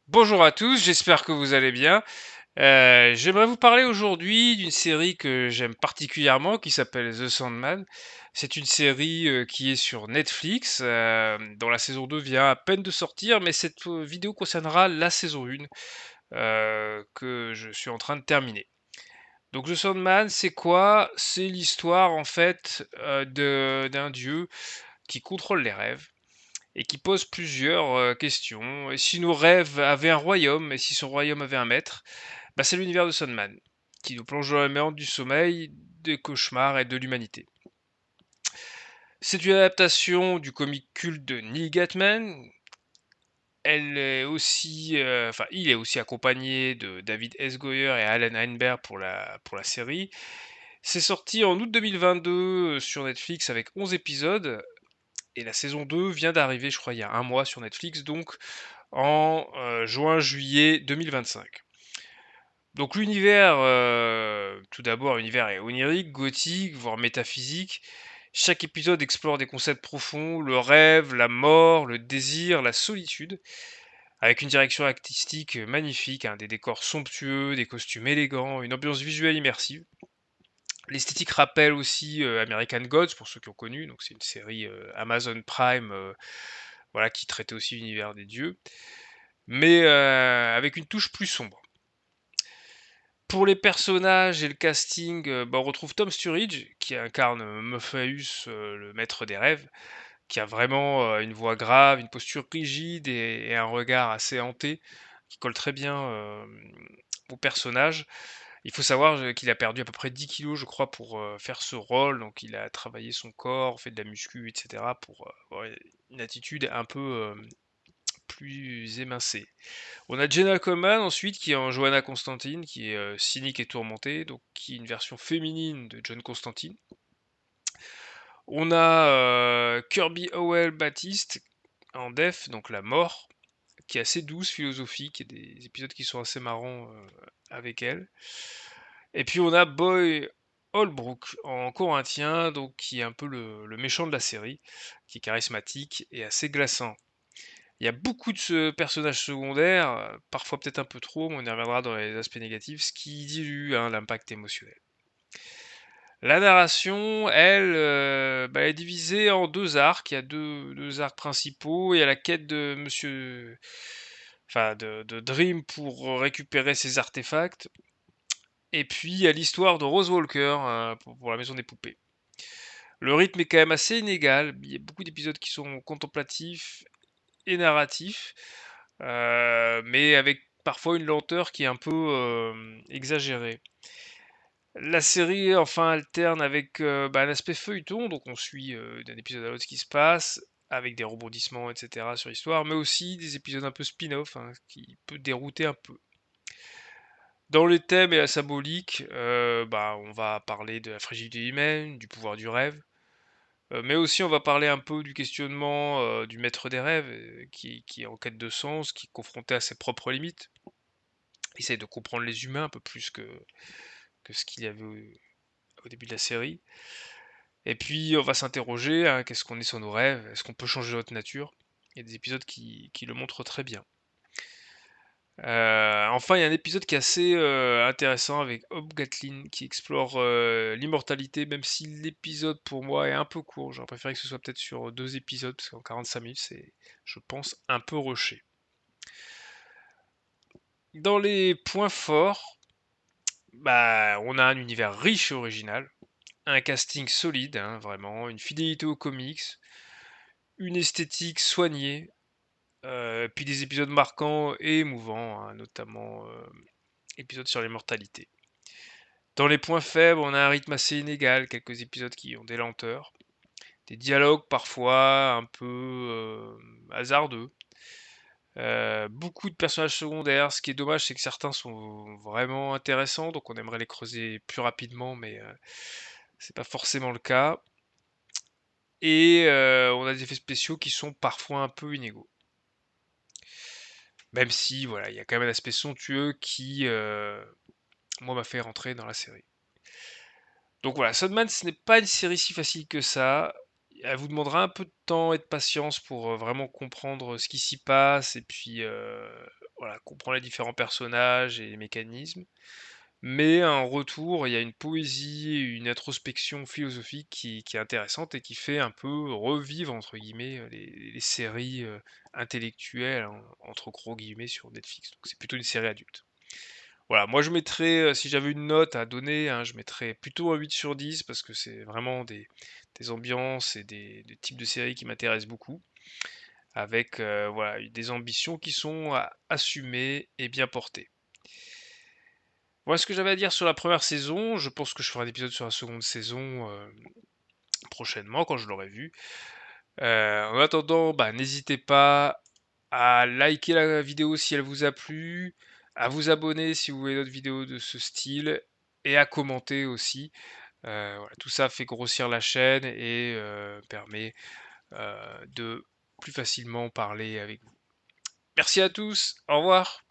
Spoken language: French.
Bonjour à tous, j'espère que vous allez bien. J'aimerais vous parler aujourd'hui d'une série que j'aime particulièrement qui s'appelle The Sandman. C'est une série, qui est sur Netflix, dont la saison 2 vient à peine de sortir, mais cette, vidéo concernera la saison 1, que je suis en train de terminer. Donc The Sandman, c'est quoi? C'est l'histoire en fait, d'un dieu qui contrôle les rêves et qui pose plusieurs questions. Et si nos rêves avaient un royaume, et si son royaume avait un maître, bah, c'est l'univers de Sandman, qui nous plonge dans la méandre du sommeil, des cauchemars et de l'humanité. C'est une adaptation du comic culte de Neil Gaiman. Il est aussi accompagné de David S. Goyer et Alan Heinberg pour la série. C'est sorti en août 2022 sur Netflix avec 11 épisodes. Et la saison 2 vient d'arriver, je crois, il y a un mois sur Netflix. Donc en juin-juillet 2025. Donc l'univers, tout d'abord, l'univers est onirique, gothique, voire métaphysique. Chaque épisode explore des concepts profonds, le rêve, la mort, le désir, la solitude, avec une direction artistique magnifique, hein, des décors somptueux, des costumes élégants, une ambiance visuelle immersive. L'esthétique rappelle aussi American Gods, pour ceux qui ont connu, donc c'est une série Amazon Prime, voilà, qui traitait aussi l'univers des dieux, mais avec une touche plus sombre. Pour les personnages et le casting, bah, on retrouve Tom Sturridge qui incarne, Morpheus, le maître des rêves, qui a vraiment, une voix grave, une posture rigide et un regard assez hanté, qui colle très bien, au personnage. Il faut savoir, qu'il a perdu à peu près 10 kilos, je crois, pour, faire ce rôle, donc il a travaillé son corps, fait de la muscu et cetera pour, avoir une attitude un peu, plus émincée. On a Jenna Coleman ensuite qui est en Joanna Constantine, qui est cynique et tourmentée, donc qui est une version féminine de John Constantine. On a Kirby Howell Baptiste en Def, donc la mort, qui est assez douce, philosophique, et des épisodes qui sont assez marrants avec elle. Et puis on a Boy Holbrook en corinthien, donc qui est un peu le méchant de la série, qui est charismatique et assez glaçant. Il y a beaucoup de ce personnages secondaires, parfois peut-être un peu trop, mais on y reviendra dans les aspects négatifs, ce qui dilue, hein, l'impact émotionnel. La narration, elle, bah, elle est divisée en 2 arcs. Il y a deux arcs principaux. Il y a la quête de monsieur enfin de Dream pour récupérer ses artefacts et puis il y a l'histoire de Rose Walker, pour la maison des poupées. Le rythme est quand même assez inégal. Il y a beaucoup d'épisodes qui sont contemplatifs et narratifs. Mais avec parfois une lenteur qui est un peu exagérée. La série enfin alterne avec bah, un aspect feuilleton, donc on suit d'un épisode à l'autre ce qui se passe, avec des rebondissements, etc. sur l'histoire, mais aussi des épisodes un peu spin-off, hein, qui peut dérouter un peu. Dans les thèmes et la symbolique, bah, on va parler de la fragilité humaine, du pouvoir du rêve, mais aussi on va parler un peu du questionnement du maître des rêves, qui est en quête de sens, qui est confronté à ses propres limites. Il essaye de comprendre les humains un peu plus que ce qu'il y avait au début de la série. Et puis on va s'interroger, hein, qu'est-ce qu'on est sur nos rêves? Est-ce qu'on peut changer notre nature? Il y a des épisodes qui le montrent très bien. Enfin, il y a un épisode qui est assez intéressant avec Hope Gatlin qui explore l'immortalité, même si l'épisode pour moi est un peu court. J'aurais préféré que ce soit peut-être sur 2 épisodes, parce qu'en 45 minutes, c'est, je pense, un peu rushé. Dans les points forts, bah, on a un univers riche et original, un casting solide, hein, vraiment, une fidélité aux comics, une esthétique soignée, puis des épisodes marquants et émouvants, hein, notamment épisode sur l'immortalité. Dans les points faibles, on a un rythme assez inégal, quelques épisodes qui ont des lenteurs, des dialogues parfois un peu hasardeux, beaucoup de personnages secondaires. Ce qui est dommage, c'est que certains sont vraiment intéressants, donc on aimerait les creuser plus rapidement, mais c'est pas forcément le cas. Et on a des effets spéciaux qui sont parfois un peu inégaux. Même si, voilà, il y a quand même un aspect somptueux qui, moi, m'a fait rentrer dans la série. Donc voilà, Sandman, ce n'est pas une série si facile que ça. Elle vous demandera un peu de temps et de patience pour vraiment comprendre ce qui s'y passe et puis voilà, comprend les différents personnages et les mécanismes. Mais en retour, il y a une poésie, une introspection philosophique qui est intéressante et qui fait un peu «revivre» entre guillemets, les séries, intellectuelles entre gros guillemets sur Netflix. Donc c'est plutôt une série adulte. Voilà, moi je mettrais, si j'avais une note à donner, hein, je mettrais plutôt un 8 sur 10 parce que c'est vraiment des ambiances et des types de séries qui m'intéressent beaucoup, avec, voilà, des ambitions qui sont assumées et bien portées. Voilà ce que j'avais à dire sur la première saison. Je pense que je ferai un épisode sur la seconde saison, prochainement quand je l'aurai vue. En attendant, bah, n'hésitez pas à liker la vidéo si elle vous a plu, à vous abonner si vous voulez d'autres vidéos de ce style et à commenter aussi. Voilà, tout ça fait grossir la chaîne et permet, de plus facilement parler avec vous. Merci à tous, au revoir.